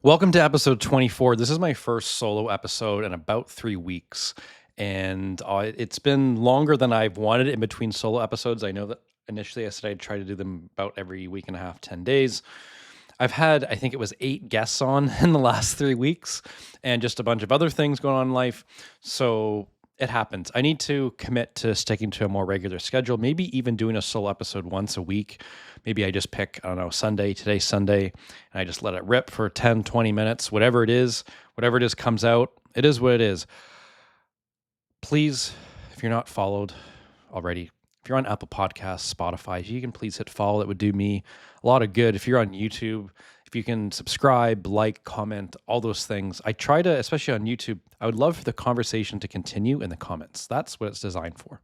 Welcome to episode 24. This is my first solo episode in about 3 weeks. And it's been longer than I've wanted in between solo episodes. I know that initially I said I'd try to do them about every week and a half, 10 days. I've had, I think it was 8 guests on in the last 3 weeks and just a bunch of other things going on in life. So it happens. I need to commit to sticking to a more regular schedule, maybe even doing a solo episode once a week. Maybe I just pick, I don't know, Sunday, today's Sunday, and I just let it rip for 10, 20 minutes, whatever it is comes out. It is what it is. Please, if you're not followed already, if you're on Apple Podcasts, Spotify, if you can please hit follow, that would do me a lot of good. If you're on YouTube, if you can subscribe, like, comment, all those things. I try to, especially on YouTube, I would love for the conversation to continue in the comments. That's what it's designed for.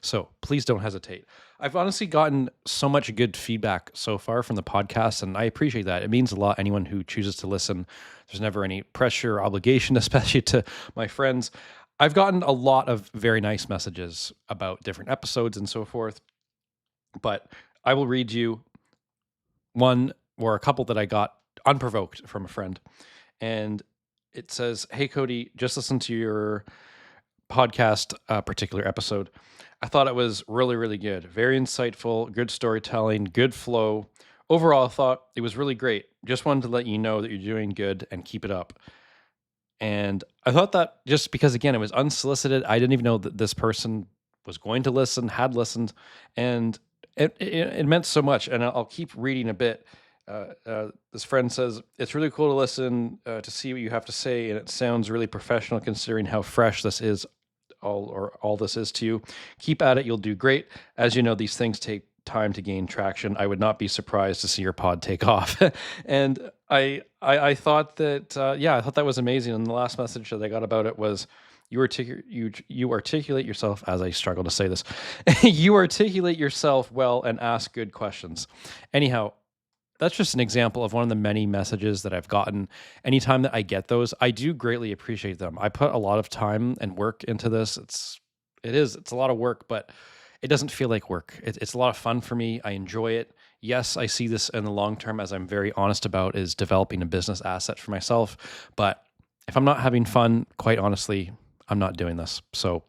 So please don't hesitate. I've honestly gotten so much good feedback so far from the podcast, and I appreciate that. It means a lot, anyone who chooses to listen. There's never any pressure or obligation, especially to my friends. I've gotten a lot of very nice messages about different episodes and so forth, but I will read you one or a couple that I got unprovoked from a friend. And it says, "Hey, Cody, just listen to your podcast, particular episode. I thought it was really, really good. Very insightful, good storytelling, good flow. Overall, I thought it was really great. Just wanted to let you know that you're doing good and keep it up." And I thought that just because, again, it was unsolicited, I didn't even know that this person was going to listen, had listened, and it meant so much. And I'll keep reading a bit. This friend says, "It's really cool to listen to see what you have to say, and it sounds really professional considering how fresh this is, all this is to you. Keep at it, you'll do great. As you know, these things take time to gain traction. I would not be surprised to see your pod take off." And I thought that I thought that was amazing. And the last message that I got about it was, you articulate yourself, as I struggle to say this, you articulate yourself well and ask good questions. Anyhow, that's just an example of one of the many messages that I've gotten. Anytime that I get those, I do greatly appreciate them. I put a lot of time and work into this. It's a lot of work, but it doesn't feel like work. It's a lot of fun for me. I enjoy it. Yes, I see this in the long term, as I'm very honest about, is developing a business asset for myself. But if I'm not having fun, quite honestly, I'm not doing this. So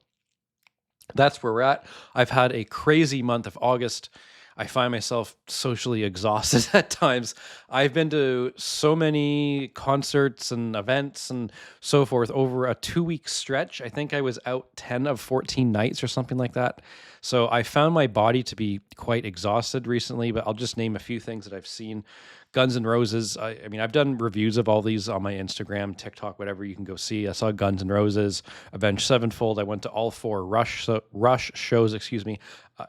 that's where we're at. I've had a crazy month of August. I find myself socially exhausted at times. I've been to so many concerts and events and so forth over a 2 week stretch. I think I was out 10 of 14 nights or something like that. So I found my body to be quite exhausted recently, but I'll just name a few things that I've seen. Guns N' Roses. I mean, I've done reviews of all these on my Instagram, TikTok, whatever you can go see. I saw Guns N' Roses, Avenged Sevenfold. I went to all four Rush shows. Excuse me.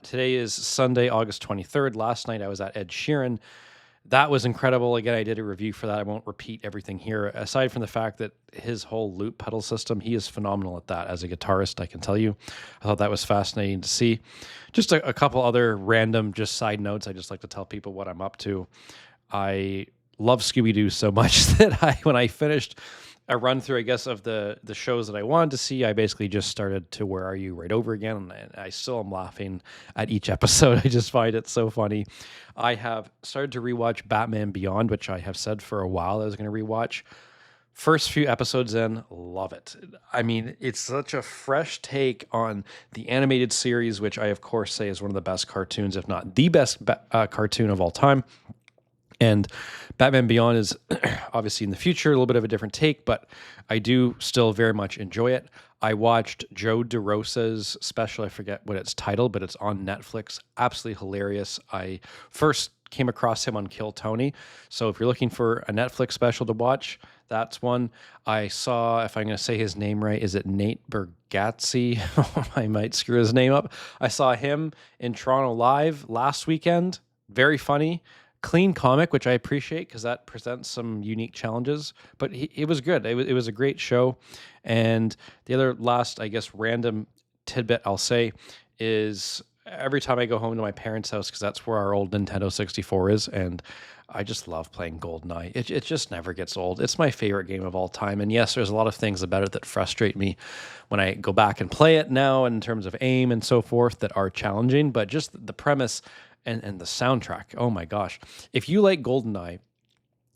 Today is Sunday, August 23rd. Last night I was at Ed Sheeran. That was incredible. Again, I did a review for that. I won't repeat everything here. Aside from the fact that his whole loop pedal system, he is phenomenal at that. As a guitarist, I can tell you. I thought that was fascinating to see. Just a couple other random, just side notes. I just like to tell people what I'm up to. I love Scooby-Doo so much that when I finished a run through, I guess, of the shows that I wanted to see, I basically just started to Where Are You right over again, and I still am laughing at each episode. I just find it so funny. I have started to rewatch Batman Beyond, which I have said for a while I was going to rewatch. First few episodes in, love it. I mean, it's such a fresh take on the animated series, which I, of course, say is one of the best cartoons, if not the best cartoon of all time. And Batman Beyond is obviously in the future, a little bit of a different take, but I do still very much enjoy it. I watched Joe DeRosa's special. I forget what it's titled, but it's on Netflix. Absolutely hilarious. I first came across him on Kill Tony. So if you're looking for a Netflix special to watch, that's one. I saw, if I'm going to say his name right, is it Nate Bargatze? I might screw his name up. I saw him in Toronto Live last weekend. Very funny. Clean comic, which I appreciate because that presents some unique challenges, but it was good. It was a great show. And the other last, I guess, random tidbit I'll say is every time I go home to my parents' house, because that's where our old Nintendo 64 is, and I just love playing GoldenEye. It just never gets old. It's my favorite game of all time. And yes, there's a lot of things about it that frustrate me when I go back and play it now in terms of aim and so forth that are challenging, but just the premise and the soundtrack. Oh my gosh. If you like GoldenEye,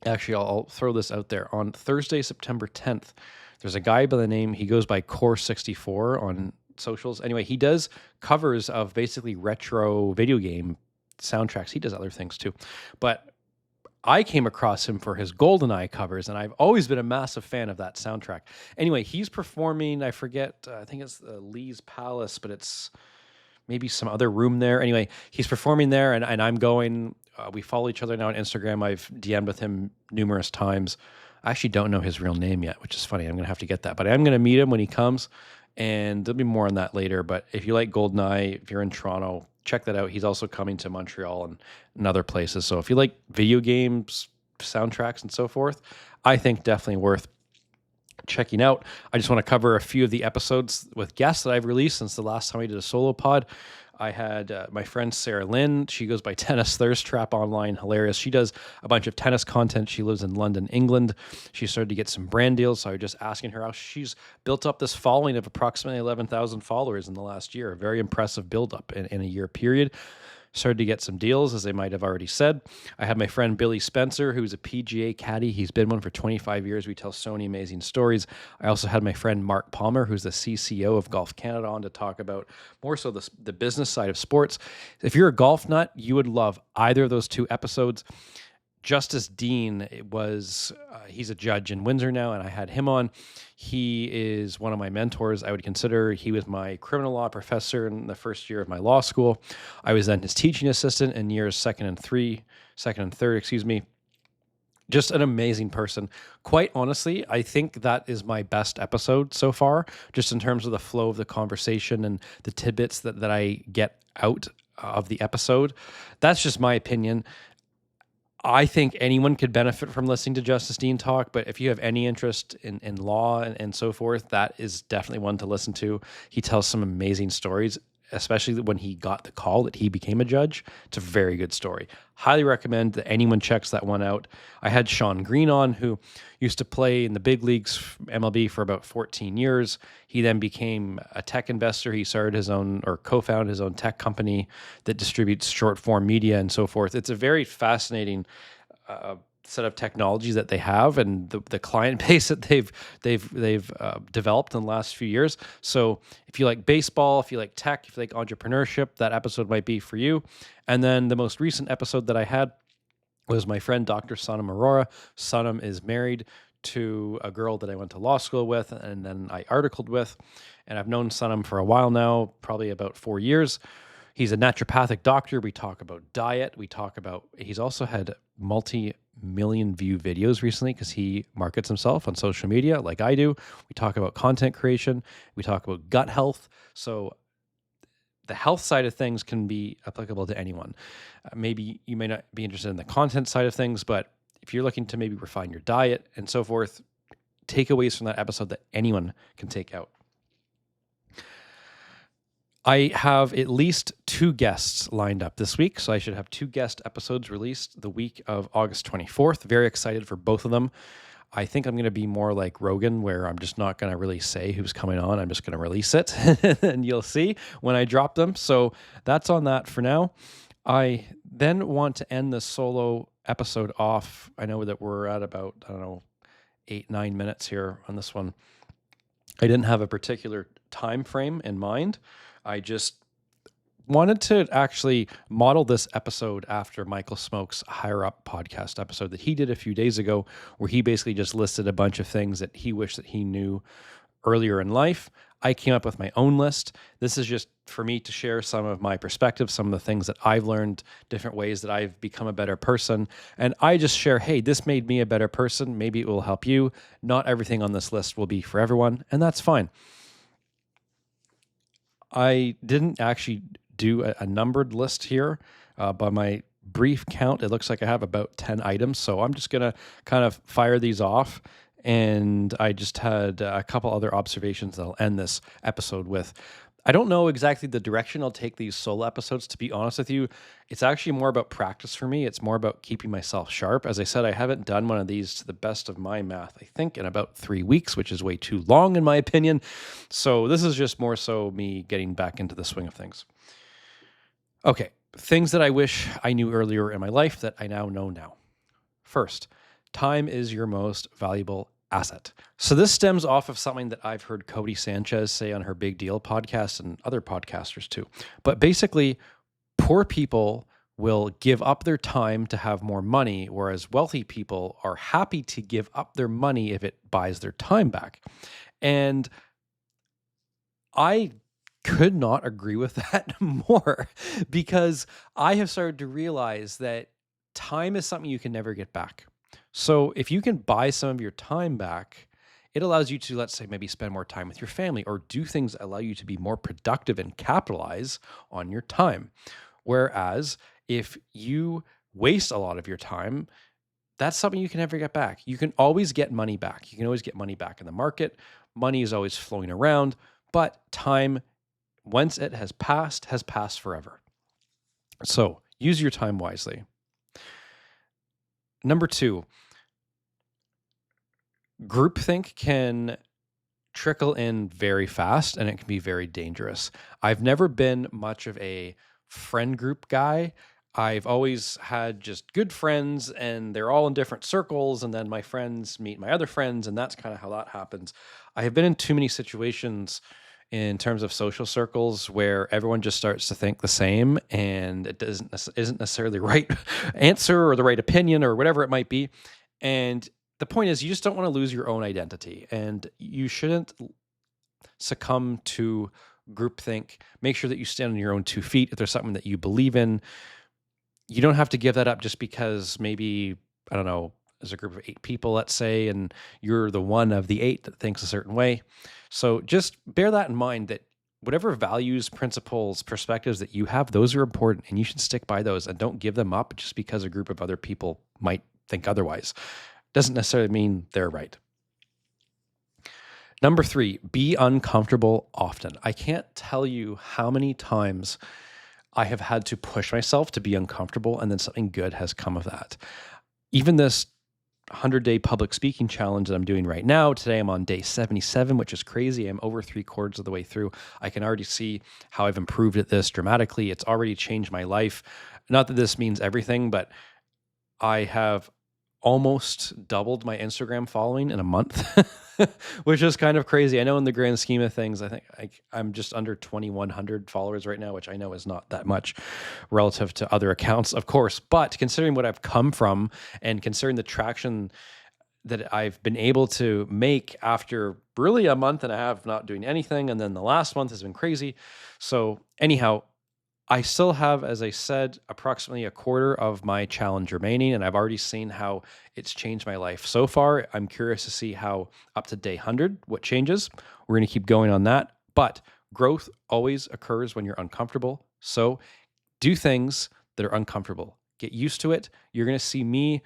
Actually, I'll throw this out there. On Thursday, September 10th, there's a guy by the name, he goes by Core64 on socials. Anyway, he does covers of basically retro video game soundtracks. He does other things too. But I came across him for his GoldenEye covers, and I've always been a massive fan of that soundtrack. Anyway, he's performing, I forget, I think it's Lee's Palace, but it's maybe some other room there. Anyway, he's performing there, and I'm going. We follow each other now on Instagram. I've DM'd with him numerous times. I actually don't know his real name yet, which is funny. I'm going to have to get that. But I'm going to meet him when he comes, and there'll be more on that later. But if you like GoldenEye, if you're in Toronto, check that out. He's also coming to Montreal and other places. So if you like video games, soundtracks, and so forth, I think definitely worth checking out. I just want to cover a few of the episodes with guests that I've released since the last time we did a solo pod. I had my friend Sarah Lynn. She goes by Tennis Thirst Trap online. Hilarious. She does a bunch of tennis content. She lives in London, England. She started to get some brand deals. So I was just asking her how she's built up this following of approximately 11,000 followers in the last year. A very impressive buildup in a year period. Started to get some deals, as they might have already said. I have my friend Billy Spencer, who's a PGA caddy. He's been one for 25 years. We tell so many amazing stories. I also had my friend Mark Palmer, who's the CCO of Golf Canada, on to talk about more so the business side of sports. If you're a golf nut, you would love either of those two episodes. Justice Dean he's a judge in Windsor now, and I had him on. He is one of my mentors. I would consider he was my criminal law professor in the first year of my law school. I was then his teaching assistant in years second and third, Just an amazing person. Quite honestly, I think that is my best episode so far, just in terms of the flow of the conversation and the tidbits that I get out of the episode. That's just my opinion. I think anyone could benefit from listening to Justice Dean talk, but if you have any interest in law and so forth, that is definitely one to listen to. He tells some amazing stories, especially when he got the call that he became a judge. It's a very good story. Highly recommend that anyone checks that one out. I had Sean Green on, who used to play in the big leagues, MLB, for about 14 years. He then became a tech investor. He started his own, or co-founded his own tech company that distributes short form media and so forth. It's a very fascinating set of technologies that they have, and the client base that they've developed in the last few years. So if you like baseball, if you like tech, if you like entrepreneurship, that episode might be for you. And then the most recent episode that I had was my friend Dr. Sanam Arora. Sanam is married to a girl that I went to law school with, and then I articled with, and I've known Sanam for a while now, probably about 4 years. He's a naturopathic doctor. We talk about diet. He's also had multi-million view videos recently because he markets himself on social media like I do. We talk about content creation. We talk about gut health. So the health side of things can be applicable to anyone. Maybe you may not be interested in the content side of things, but if you're looking to maybe refine your diet and so forth, takeaways from that episode that anyone can take out. I have at least 2 guests lined up this week, so I should have 2 guest episodes released the week of August 24th. Very excited for both of them. I think I'm going to be more like Rogan, where I'm just not going to really say who's coming on. I'm just going to release it, and you'll see when I drop them. So that's on that for now. I then want to end this solo episode off. I know that we're at about, 8-9 minutes here on this one. I didn't have a particular time frame in mind. I just wanted to actually model this episode after Michael Smoke's Higher Up podcast episode that he did a few days ago, where he basically just listed a bunch of things that he wished that he knew earlier in life. I came up with my own list. This is just for me to share some of my perspectives, some of the things that I've learned, different ways that I've become a better person. And I just share, hey, this made me a better person. Maybe it will help you. Not everything on this list will be for everyone, and that's fine. I didn't actually do a numbered list here. By my brief count, it looks like I have about 10 items. So I'm just going to kind of fire these off. And I just had a couple other observations that I'll end this episode with. I don't know exactly the direction I'll take these solo episodes, to be honest with you. It's actually more about practice for me. It's more about keeping myself sharp. As I said, I haven't done one of these to the best of my math, I think, in about 3 weeks, which is way too long in my opinion. So this is just more so me getting back into the swing of things. Okay, things that I wish I knew earlier in my life that I now know now. First, Time is your most valuable asset. So this stems off of something that I've heard Cody Sanchez say on her Big Deal podcast and other podcasters too. But basically, poor people will give up their time to have more money, whereas wealthy people are happy to give up their money if it buys their time back. And I could not agree with that more because I have started to realize that time is something you can never get back. So if you can buy some of your time back, it allows you to, let's say, maybe spend more time with your family or do things that allow you to be more productive and capitalize on your time. Whereas if you waste a lot of your time, that's something you can never get back. You can always get money back. You can always get money back in the market. Money is always flowing around, but time, once it has passed forever. So use your time wisely. Number 2, groupthink can trickle in very fast and it can be very dangerous. I've never been much of a friend group guy. I've always had just good friends and they're all in different circles, and then my friends meet my other friends, and that's kind of how that happens. I have been in too many situations in terms of social circles where everyone just starts to think the same and it isn't necessarily the right answer or the right opinion or whatever it might be. And the point is, you just don't want to lose your own identity, and you shouldn't succumb to groupthink. Make sure that you stand on your own 2 feet. If there's something that you believe in, you don't have to give that up just because maybe, I don't know, there's a group of 8 people, let's say, and you're the one of the 8 that thinks a certain way. So just bear that in mind, that whatever values, principles, perspectives that you have, those are important and you should stick by those and don't give them up just because a group of other people might think otherwise. Doesn't necessarily mean they're right. Number 3, be uncomfortable often. I can't tell you how many times I have had to push myself to be uncomfortable, and then something good has come of that. Even this 100-day public speaking challenge that I'm doing right now, today I'm on day 77, which is crazy. I'm over 3/4 of the way through. I can already see how I've improved at this dramatically. It's already changed my life. Not that this means everything, but I have almost doubled my Instagram following in a month, which is kind of crazy. I know in the grand scheme of things, I think I'm just under 2,100 followers right now, which I know is not that much relative to other accounts, of course. But considering what I've come from and considering the traction that I've been able to make after really a month and a half not doing anything, and then the last month has been crazy. So anyhow, I still have, as I said, approximately a quarter of my challenge remaining, and I've already seen how it's changed my life so far. I'm curious to see how up to day 100, what changes. We're going to keep going on that. But growth always occurs when you're uncomfortable. So do things that are uncomfortable. Get used to it. You're going to see me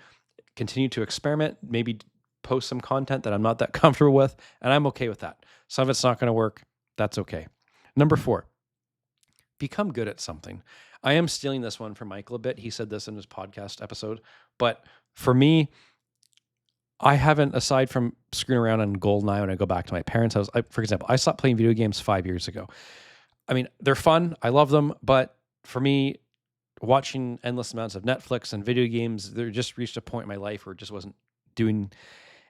continue to experiment, maybe post some content that I'm not that comfortable with, and I'm okay with that. Some of it's not going to work. That's okay. Number 4. Become good at something. I am stealing this one from Michael a bit. He said this in his podcast episode. But for me, I haven't, aside from screwing around on GoldenEye when I go back to my parents' house, for example, I stopped playing video games 5 years ago. I mean, they're fun. I love them. But for me, watching endless amounts of Netflix and video games, there just reached a point in my life where it just wasn't doing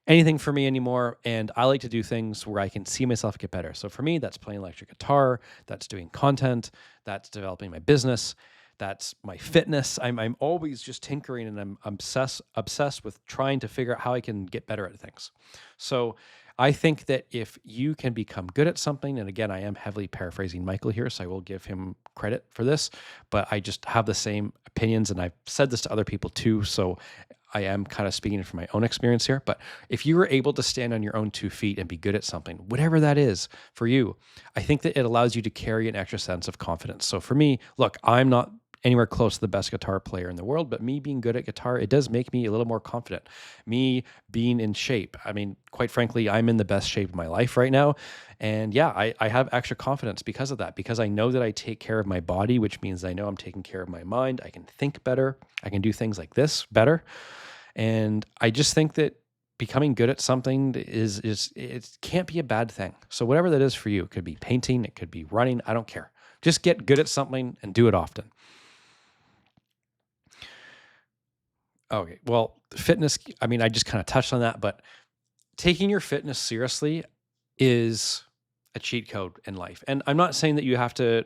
anything for me anymore. And I like to do things where I can see myself get better. So for me, that's playing electric guitar, that's doing content, that's developing my business, that's my fitness. I'm always just tinkering, and I'm obsessed with trying to figure out how I can get better at things. So I think that if you can become good at something, and again, I am heavily paraphrasing Michael here, so I will give him credit for this, but I just have the same opinions, and I've said this to other people too. So I am kind of speaking from my own experience here, but if you were able to stand on your own 2 feet and be good at something, whatever that is for you, I think that it allows you to carry an extra sense of confidence. So for me, look, I'm not anywhere close to the best guitar player in the world, but me being good at guitar, it does make me a little more confident. Me being in shape, I mean, quite frankly, I'm in the best shape of my life right now. And yeah, I have extra confidence because of that, because I know that I take care of my body, which means I know I'm taking care of my mind. I can think better. I can do things like this better. And I just think that becoming good at something is it can't be a bad thing. So whatever that is for you, it could be painting, it could be running, I don't care. Just get good at something and do it often. Okay. Well, fitness, I mean, I just kind of touched on that, but taking your fitness seriously is a cheat code in life. And I'm not saying that you have to,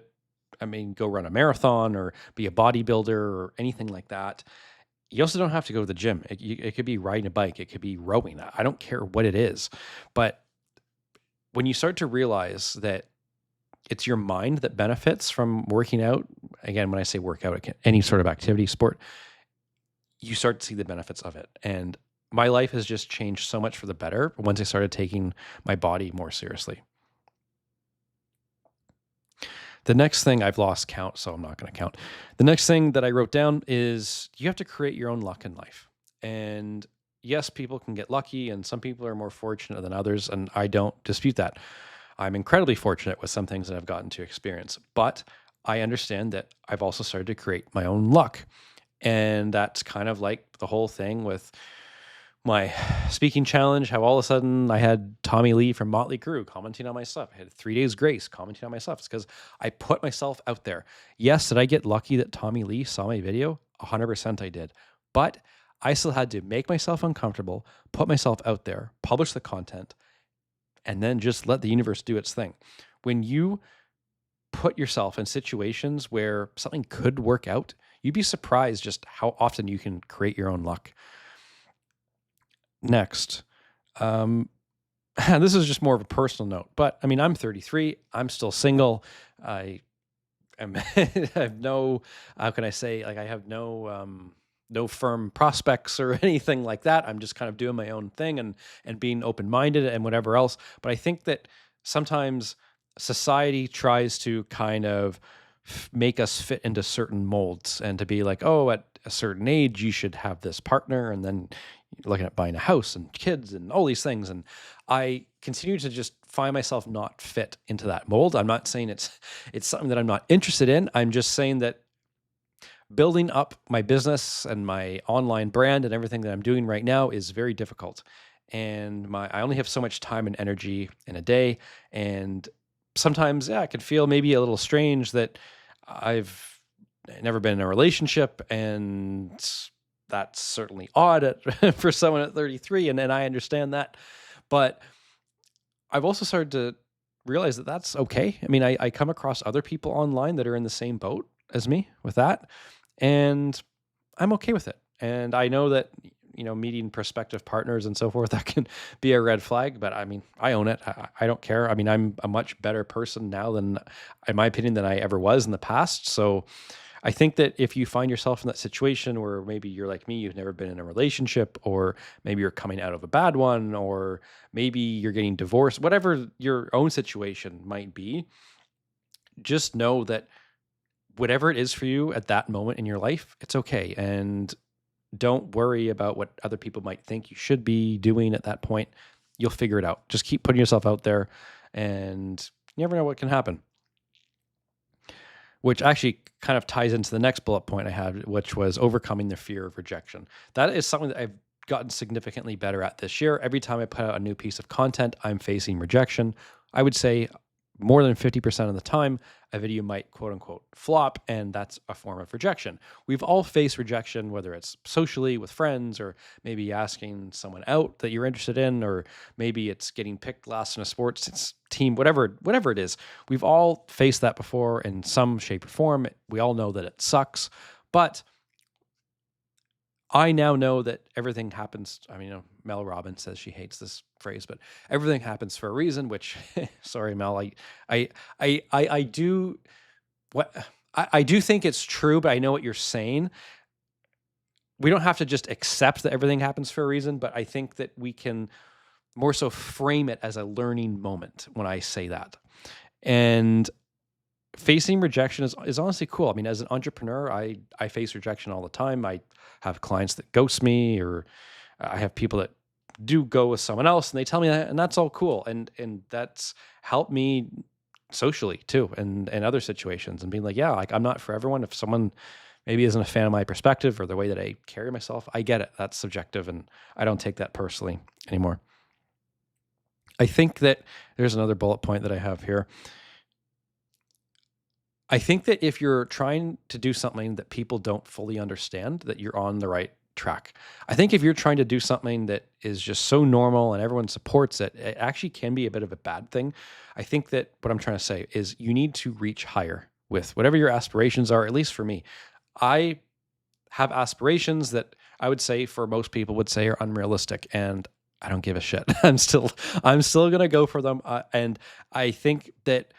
I mean, go run a marathon or be a bodybuilder or anything like that. You also don't have to go to the gym. It could be riding a bike, it could be rowing. I don't care what it is. But when you start to realize that it's your mind that benefits from working out, again, when I say workout, any sort of activity, sport, you start to see the benefits of it. And my life has just changed so much for the better once I started taking my body more seriously. The next thing, I've lost count, so I'm not going to count. The next thing that I wrote down is you have to create your own luck in life. And yes, people can get lucky, and some people are more fortunate than others, and I don't dispute that. I'm incredibly fortunate with some things that I've gotten to experience, but I understand that I've also started to create my own luck. And that's kind of like the whole thing with my speaking challenge, how all of a sudden I had Tommy Lee from Motley Crue commenting on my stuff. I had 3 Days Grace commenting on my stuff. It's because I put myself out there. Yes, did I get lucky that Tommy Lee saw my video? 100% I did. But I still had to make myself uncomfortable, put myself out there, publish the content, and then just let the universe do its thing. When you put yourself in situations where something could work out, you'd be surprised just how often you can create your own luck. Next, um, this is just more of a personal note, but I mean, I'm 33. I'm still single. I am. I have no. How can I say? Like, I have no firm prospects or anything like that. I'm just kind of doing my own thing and being open minded and whatever else. But I think that sometimes society tries to kind of make us fit into certain molds and to be like, oh, at a certain age you should have this partner, and then you're looking at buying a house and kids and all these things. And I continue to just find myself not fit into that mold. I'm not saying it's something that I'm not interested in. I'm just saying that building up my business and my online brand and everything that I'm doing right now is very difficult. And I only have so much time and energy in a day. And sometimes, yeah, I can feel maybe a little strange that I've never been in a relationship, and that's certainly odd for someone at 33, and I understand that. But I've also started to realize that that's okay. I mean, I come across other people online that are in the same boat as me with that, and I'm okay with it. And I know that, meeting prospective partners and so forth, that can be a red flag, but I mean, I own it. I don't care. I mean, I'm a much better person now than, in my opinion, than I ever was in the past. So I think that if you find yourself in that situation where maybe you're like me, you've never been in a relationship, or maybe you're coming out of a bad one, or maybe you're getting divorced, whatever your own situation might be, just know that whatever it is for you at that moment in your life, it's okay. And don't worry about what other people might think you should be doing at that point. You'll figure it out. Just keep putting yourself out there, and you never know what can happen. Which actually kind of ties into the next bullet point I had, which was overcoming the fear of rejection. That is something that I've gotten significantly better at this year. Every time I put out a new piece of content, I'm facing rejection. I would say more than 50% of the time, a video might quote unquote flop, and that's a form of rejection. We've all faced rejection, whether it's socially with friends, or maybe asking someone out that you're interested in, or maybe it's getting picked last in a sports team, whatever it is. We've all faced that before in some shape or form. We all know that it sucks, but I now know that everything happens. I mean, Mel Robbins says she hates this phrase, but everything happens for a reason. Which, sorry, Mel, I do what I do think it's true, but I know what you're saying. We don't have to just accept that everything happens for a reason, but I think that we can more so frame it as a learning moment when I say that. And facing rejection is honestly cool. I mean, as an entrepreneur, I face rejection all the time. I have clients that ghost me, or I have people that do go with someone else, and they tell me that, and that's all cool. And that's helped me socially too, and other situations, and being like, yeah, like, I'm not for everyone. If someone maybe isn't a fan of my perspective or the way that I carry myself, I get it. That's subjective, and I don't take that personally anymore. I think that there's another bullet point that I have here. I think that if you're trying to do something that people don't fully understand, that you're on the right track. I think if you're trying to do something that is just so normal and everyone supports it, it actually can be a bit of a bad thing. I think that what I'm trying to say is you need to reach higher with whatever your aspirations are, at least for me. I have aspirations that I would say for most people would say are unrealistic, and I don't give a shit. I'm still going to go for them. And I think that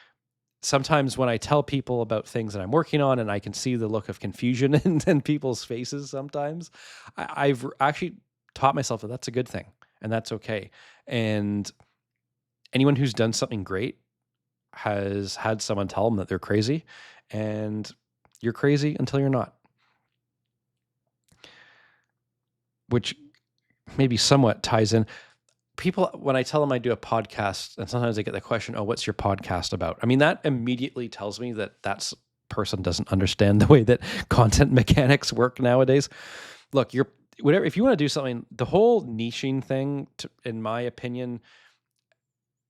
sometimes when I tell people about things that I'm working on and I can see the look of confusion in people's faces sometimes, I've actually taught myself that that's a good thing and that's okay. And anyone who's done something great has had someone tell them that they're crazy, and you're crazy until you're not, which maybe somewhat ties in. People, when I tell them I do a podcast, and sometimes they get the question, "Oh, what's your podcast about?" I mean, that immediately tells me that that's person doesn't understand the way that content mechanics work nowadays. Look, you're whatever. If you want to do something, the whole niching thing, in my opinion,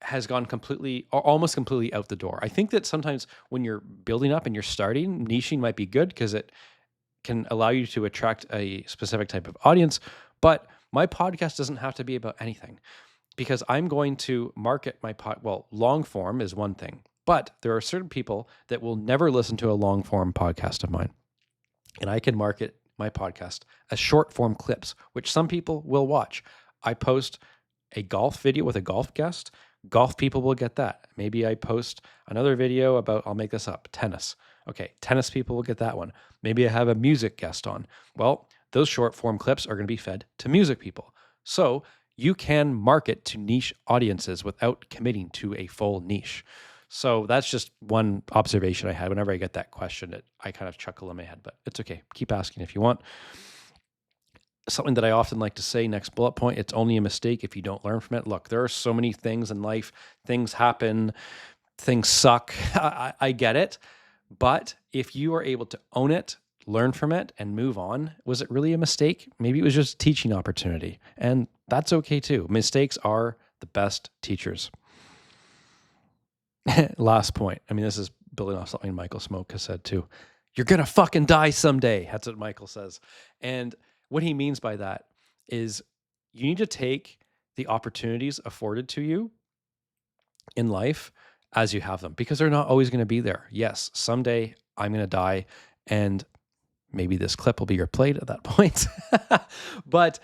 has gone completely, or almost completely out the door. I think that sometimes when you're building up and you're starting, niching might be good because it can allow you to attract a specific type of audience. But my podcast doesn't have to be about anything because I'm going to market my well, long form is one thing, but there are certain people that will never listen to a long form podcast of mine. And I can market my podcast as short form clips, which some people will watch. I post a golf video with a golf guest. Golf people will get that. Maybe I post another video about, I'll make this up, tennis. Okay, tennis people will get that one. Maybe I have a music guest on. Well, those short form clips are going to be fed to music people. So you can market to niche audiences without committing to a full niche. So that's just one observation I had. Whenever I get that question, I kind of chuckle in my head, but it's okay. Keep asking if you want. Something that I often like to say, next bullet point, it's only a mistake if you don't learn from it. Look, there are so many things in life. Things happen. Things suck. I get it. But if you are able to own it, learn from it, and move on, was it really a mistake? Maybe it was just a teaching opportunity. And that's okay too. Mistakes are the best teachers. Last point. I mean, this is building off something Michael Smoke has said too. You're going to fucking die someday. That's what Michael says. And what he means by that is you need to take the opportunities afforded to you in life as you have them, because they're not always going to be there. Yes, someday I'm going to die, and maybe this clip will be your plate at that point. But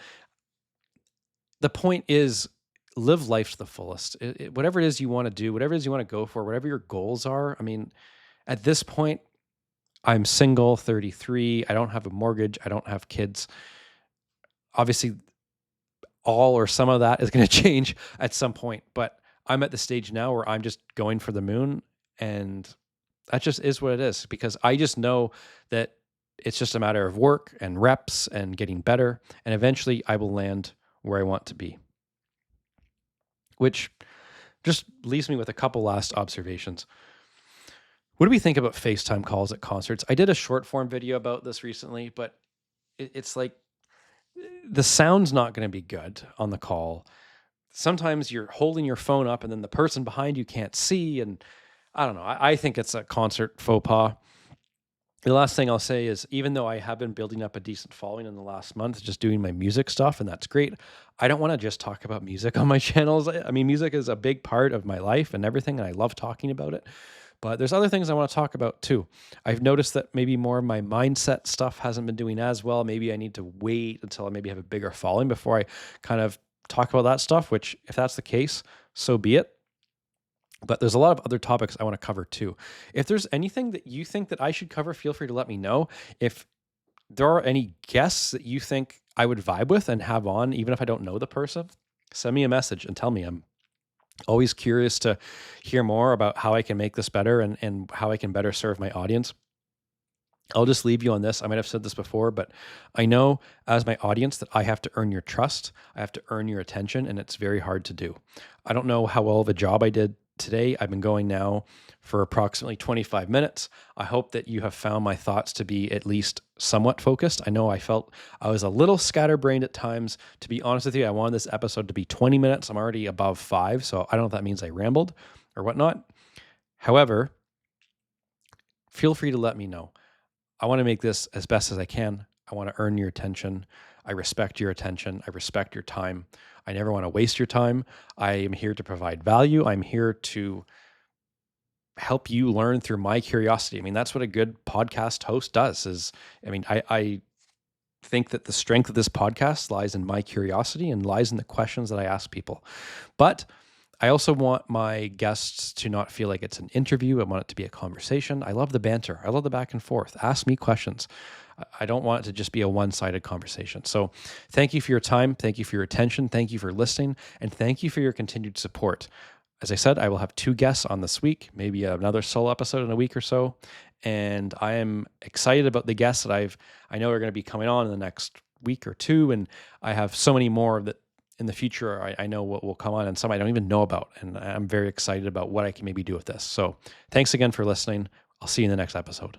the point is, live life to the fullest. Whatever it is you want to do, whatever it is you want to go for, whatever your goals are. I mean, at this point, I'm single, 33. I don't have a mortgage. I don't have kids. Obviously, all or some of that is going to change at some point. But I'm at the stage now where I'm just going for the moon. And that just is what it is, because I just know that it's just a matter of work and reps and getting better. And eventually I will land where I want to be. Which just leaves me with a couple last observations. What do we think about FaceTime calls at concerts? I did a short form video about this recently, but it's like the sound's not going to be good on the call. Sometimes you're holding your phone up and then the person behind you can't see. And I don't know. I think it's a concert faux pas. The last thing I'll say is, even though I have been building up a decent following in the last month, just doing my music stuff, and that's great, I don't want to just talk about music on my channels. I mean, music is a big part of my life and everything, and I love talking about it. But there's other things I want to talk about too. I've noticed that maybe more of my mindset stuff hasn't been doing as well. Maybe I need to wait until I maybe have a bigger following before I kind of talk about that stuff, which if that's the case, so be it. But there's a lot of other topics I want to cover too. If there's anything that you think that I should cover, feel free to let me know. If there are any guests that you think I would vibe with and have on, even if I don't know the person, send me a message and tell me. I'm always curious to hear more about how I can make this better and how I can better serve my audience. I'll just leave you on this. I might have said this before, but I know as my audience that I have to earn your trust. I have to earn your attention, and it's very hard to do. I don't know how well of a job I did today. I've been going now for approximately 25 minutes. I hope that you have found my thoughts to be at least somewhat focused. I know I felt I was a little scatterbrained at times. To be honest with you, I wanted this episode to be 20 minutes. I'm already above 5, so I don't know if that means I rambled or whatnot. However, feel free to let me know. I want to make this as best as I can. I want to earn your attention. I respect your attention. I respect your time. I never want to waste your time. I am here to provide value. I'm here to help you learn through my curiosity. I mean, that's what a good podcast host does is, I think that the strength of this podcast lies in my curiosity and lies in the questions that I ask people. But I also want my guests to not feel like it's an interview. I want it to be a conversation. I love the banter. I love the back and forth. Ask me questions. I don't want it to just be a one-sided conversation. So thank you for your time. Thank you for your attention. Thank you for listening. And thank you for your continued support. As I said, I will have 2 guests on this week, maybe another solo episode in a week or so. And I am excited about the guests that I know are going to be coming on in the next week or 2. And I have so many more that in the future I know what will come on, and some I don't even know about. And I'm very excited about what I can maybe do with this. So thanks again for listening. I'll see you in the next episode.